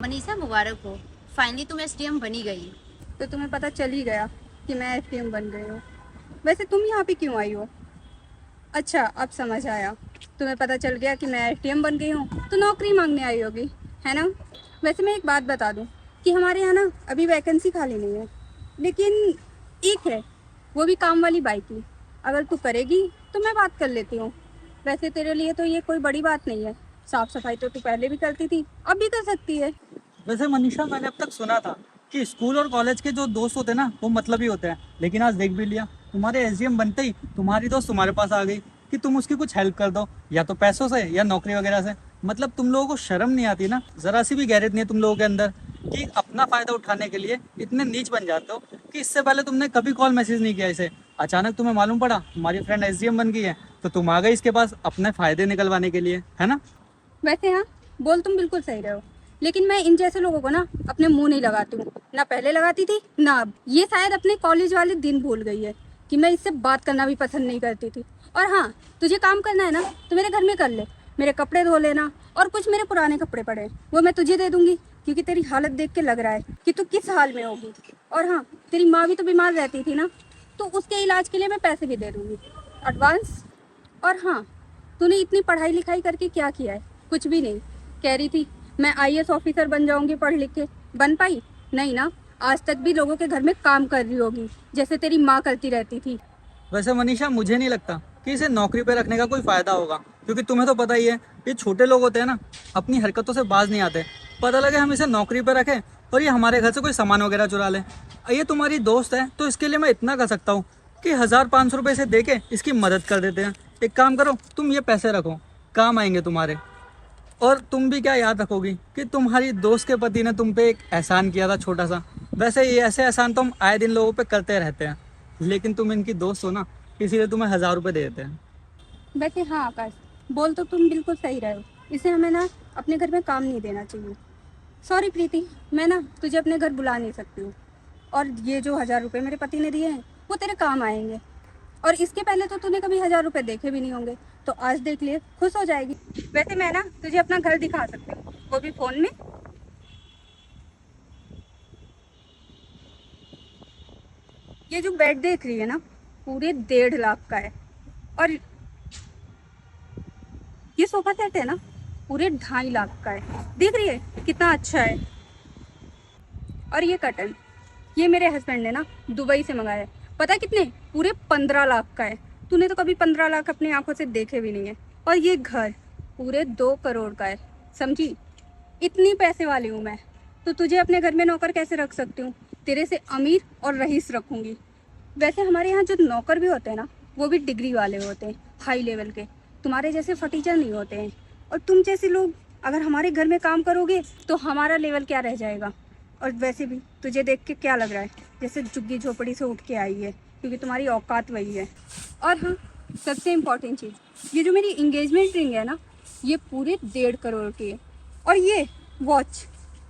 मनीषा मुबारक हो। फाइनली तुम एसडीएम बनी गई। तो तुम्हें पता चल ही गया कि मैं एसडीएम बन गई हूँ। वैसे तुम यहाँ पे क्यों आई हो? अच्छा, अब समझ आया। तुम्हें पता चल गया कि मैं एसडीएम बन गई हूँ तो नौकरी मांगने आई होगी, है ना? वैसे मैं एक बात बता दूँ कि हमारे यहाँ ना अभी वैकेंसी खाली नहीं है, लेकिन एक है, वो भी काम वाली बाई की। अगर तू करेगी तो मैं बात कर लेती हूँ। वैसे तेरे लिए तो ये कोई बड़ी बात नहीं है। साफ सफाई तो तू पहले भी करती थी, अब भी कर सकती है। वैसे मनीषा, मैंने अब तक सुना था कि स्कूल और कॉलेज के जो दोस्त होते हैं ना, वो मतलबी होते हैं, लेकिन आज देख भी लिया, तुम्हारे एसडीएम बनते ही तुम्हारी दोस्त तुम्हारे पास आ गई कि तुम उसकी कुछ हेल्प कर दो, या तो पैसों से या नौकरी वगैरह से। मतलब तुम लोगों को शर्म नहीं आती ना, जरा सी भी गैरत नहीं है तुम लोगों के अंदर कि अपना फायदा उठाने के लिए इतने नीच बन जाते हो कि इससे पहले तुमने कभी कॉल मैसेज नहीं किया इसे। अचानक तुम्हें मालूम पड़ा तुम्हारी फ्रेंड एसडीएम बन गई है, तो तुम आ गई इसके पास अपने फायदे निकलवाने के लिए, है ना? वैसे हाँ, बोल तुम बिल्कुल सही रहे हो, लेकिन मैं इन जैसे लोगों को ना अपने मुंह नहीं लगाती हूँ। ना पहले लगाती थी ना अब। ये शायद अपने कॉलेज वाले दिन भूल गई है कि मैं इससे बात करना भी पसंद नहीं करती थी। और हाँ, तुझे काम करना है ना तो मेरे घर में कर ले। मेरे कपड़े धो लेना, और कुछ मेरे पुराने कपड़े पड़े हैं वो मैं तुझे दे दूंगी, क्योंकि तेरी हालत देख के लग रहा है कि तू किस हाल में होगी। और हाँ, तेरी माँ भी तो बीमार रहती थी ना, तो उसके इलाज के लिए मैं पैसे भी दे दूंगी एडवांस। और हाँ, तूने इतनी पढ़ाई लिखाई करके क्या किया है? कुछ भी नहीं। कह रही थी मैं आईएएस ऑफिसर बन जाऊंगी पढ़ लिख के, बन पाई? नहीं ना। आज तक भी लोगों के घर में काम कर रही होगी जैसे तेरी माँ करती रहती थी। वैसे मनीषा, मुझे नहीं लगता कि इसे नौकरी पे रखने का कोई फायदा होगा, क्योंकि तुम्हें तो पता ही है ये छोटे लोग होते हैं ना, अपनी हरकतों से बाज नहीं आते। पता लगे हम इसे नौकरी पे रखें और ये हमारे घर से कोई सामान वगैरह चुरा ले। ये तुम्हारी दोस्त है तो इसके लिए मैं इतना कर सकता हूँ कि 1,000-500 रुपये इसे दे के इसकी मदद कर देते हैं। एक काम करो, तुम ये पैसे रखो, काम आएंगे तुम्हारे। और तुम भी क्या याद रखोगी कि तुम्हारी दोस्त के पति ने तुम पे एक एहसान किया था छोटा सा। वैसे ये ऐसे एहसान तो हम आए दिन लोगों पे करते रहते हैं, लेकिन तुम इनकी दोस्त हो ना, इसीलिए तुम्हें 1,000 रुपये दे देते हैं। वैसे हाँ आकाश, बोल तो तुम बिल्कुल सही रहे हो। इसे हमें ना अपने घर में काम नहीं देना चाहिए। सॉरी प्रीति, मैं ना तुझे अपने घर बुला नहीं सकती हूँ। और ये जो 1,000 रुपये मेरे पति ने दिए हैं वो तेरे काम आएंगे। और इसके पहले तो तूने कभी 1,000 रुपये देखे भी नहीं होंगे, तो आज देख लिए, खुश हो जाएगी। वैसे मैं ना तुझे अपना घर दिखा सकती हूँ, वो भी फोन में। ये जो बेड देख रही है ना, पूरे 1.5 लाख का है। और ये सोफा सेट है ना, पूरे 2.5 लाख का है। देख रही है कितना अच्छा है। और ये कर्टन, ये मेरे हस्बैंड ने ना दुबई से मंगाया है। पता है कितने? पूरे 15 लाख का है। तूने तो कभी 15 लाख अपनी आंखों से देखे भी नहीं है। और ये घर पूरे 2 करोड़ का है, समझी? इतनी पैसे वाली हूँ मैं, तो तुझे अपने घर में नौकर कैसे रख सकती हूँ? तेरे से अमीर और रईस रखूंगी। वैसे हमारे यहाँ जो नौकर भी होते हैं ना, वो भी डिग्री वाले होते हैं, हाई लेवल के। तुम्हारे जैसे फटीचर नहीं होते हैं। और तुम जैसे लोग अगर हमारे घर में काम करोगे तो हमारा लेवल क्या रह जाएगा? और वैसे भी तुझे देख के क्या लग रहा है जैसे झुग्गी झोपड़ी से उठ के आई है, क्योंकि तुम्हारी औकात वही है। और हाँ, सबसे इम्पोर्टेंट चीज़, ये जो मेरी इंगेजमेंट रिंग है ना, ये पूरे 1.5 करोड़ की है। और ये वॉच,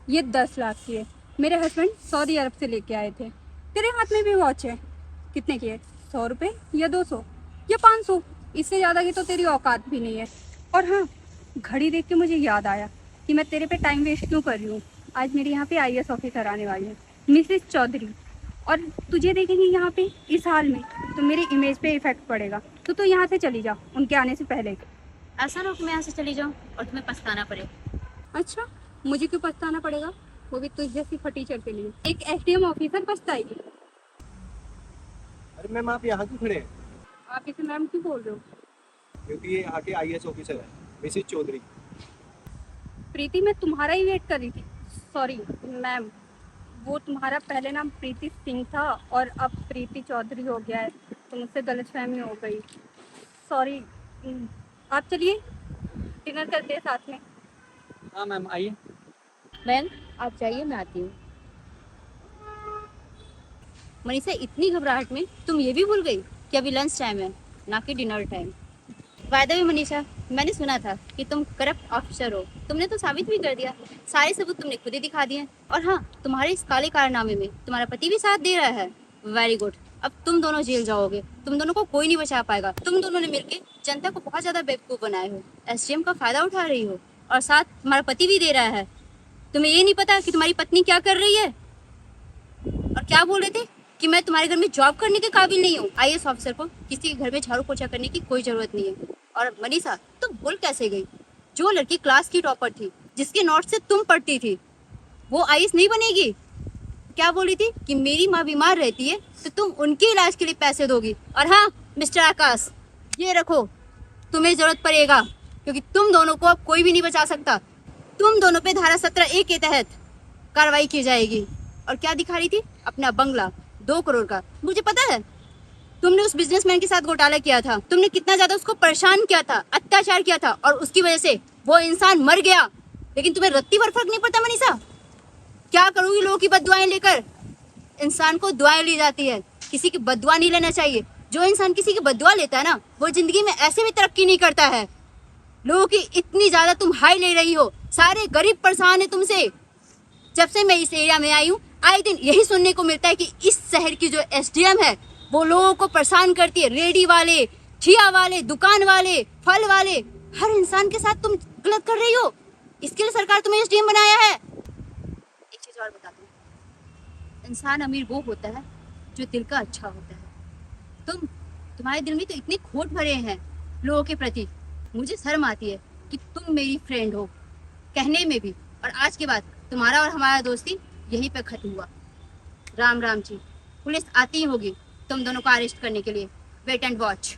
ये 10 लाख की है। मेरे हस्बैंड सऊदी अरब से लेके आए थे। तेरे हाथ में भी वॉच है, कितने की है? 100 रुपये या 200 या 500? इससे ज़्यादा की तो तेरी औकात भी नहीं है। और हाँ, घड़ी देख के मुझे याद आया कि मैं तेरे पे टाइम वेस्ट क्यों कर रही हूँ। आज मेरे यहाँ पे आईएएस ऑफिसर आने वाली है, मिसेस चौधरी। और तुझे देखेंगे यहाँ पे इस हाल में तो मेरी इमेज पे इफेक्ट पड़ेगा। तो तू यहाँ से चली जा उनके आने से पहले। ऐसा ना हो कि मैं यहाँ से चली जाऊँ और तुम्हें पछताना पड़े। अच्छा, मुझे क्यों पछताना पड़ेगा? वो भी तुझ जैसी फटीचर के लिए। एक एसडीएम ऑफिसर पछताएगी? अरे मैम, आप यहाँ क्यों खड़े हैं? आप इसे मैम क्यों बोल रहे हो? क्योंकि ये यहाँ के आईएएस ऑफिसर है, मिसेस चौधरी। प्रीति, मैं तुम्हारा ही वेट कर रही थी। सॉरी मैम, वो तुम्हारा पहले नाम प्रीति सिंह था और अब प्रीति चौधरी हो गया है, तो मुझसे गलतफहमी हो गई। सॉरी। आप चलिए, डिनर करते हैं साथ में। हाँ मैम, आइए। मैम आप जाइए, मैं आती हूँ। मनीषा, इतनी घबराहट में तुम ये भी भूल गई कि अभी लंच टाइम है, ना कि डिनर टाइम। वायदा भी मनीषा, मैंने सुना था कि तुम करप्ट ऑफिसर हो। तुमने तो साबित भी कर दिया, सारे सबूत तुमने खुद ही दिखा दिए। और हाँ, तुम्हारे इस काले कारनामे में तुम्हारा पति भी साथ दे रहा है। Very good. अब तुम दोनों जेल जाओगे, तुम दोनों को कोई नहीं बचा पाएगा। तुम दोनों ने मिलकर जनता को बहुत ज्यादा बेवकूफ बनाए हो, एसडीएम का फायदा उठा रही हो, और साथ तुम्हारा पति भी दे रहा है। तुम्हें ये नहीं पता कि तुम्हारी पत्नी क्या कर रही है? और क्या बोल रहे थे कि मैं तुम्हारे घर में जॉब करने के काबिल नहीं हूँ। आईएएस ऑफिसर को किसी के घर में झाड़ू पोछा करने की कोई जरूरत नहीं है। और मनीषा, तुम भूल कैसे गई? जो लड़की क्लास की टॉपर थी, जिसके नोट से तुम पढ़ती थी, वो आईएएस नहीं बनेगी? क्या बोली थी कि मेरी माँ बीमार रहती है तो तुम उनके इलाज के लिए पैसे दोगी। और हाँ मिस्टर आकाश, ये रखो, तुम्हें जरूरत पड़ेगा, क्योंकि तुम दोनों को अब कोई भी नहीं बचा सकता। तुम दोनों पे धारा 17A के तहत कार्रवाई की जाएगी। और क्या दिखा रही थी? अपना बंगला 2 करोड़ का। मुझे पता है तुमने उस बिजनेसमैन के साथ घोटाला किया था, तुमने कितना ज्यादा उसको परेशान किया था, अत्याचार किया था, और उसकी वजह से वो इंसान मर गया। लेकिन तुम्हें रत्ती भर फर्क नहीं पड़ता मनीषा। क्या करोगी लोगों की बददुआएं लेकर? इंसान को दुआएं ली जाती है, किसी की बददुआ नहीं लेना चाहिए। जो इंसान किसी की बददुआ लेता है ना, वो जिंदगी में ऐसे भी तरक्की नहीं करता है। लोगों की इतनी ज्यादा तुम हाई ले रही हो, सारे गरीब परेशान है तुमसे। जब से मैं इस एरिया में आई हूँ, आए दिन यही सुनने को मिलता है कि इस शहर की जो एसडीएम है वो लोगों को परेशान करती है। रेडी वाले, ठिया वाले, दुकान वाले, फल वाले, हर इंसान के साथ तुम गलत कर रही हो। इसके लिए सरकार तुम्हें एसडीएम बनाया है। एक चीज और बता दूं, इंसान अमीर वो होता है जो दिल का अच्छा होता है। तुम्हारे दिल में तो इतने खोट भरे हैं लोगों के प्रति। मुझे शर्म आती है कि तुम मेरी फ्रेंड हो कहने में भी, और आज के बाद तुम्हारा और हमारा दोस्ती यहीं पे खत्म हुआ। राम राम जी। पुलिस आती ही होगी तुम दोनों को अरेस्ट करने के लिए। Wait and watch.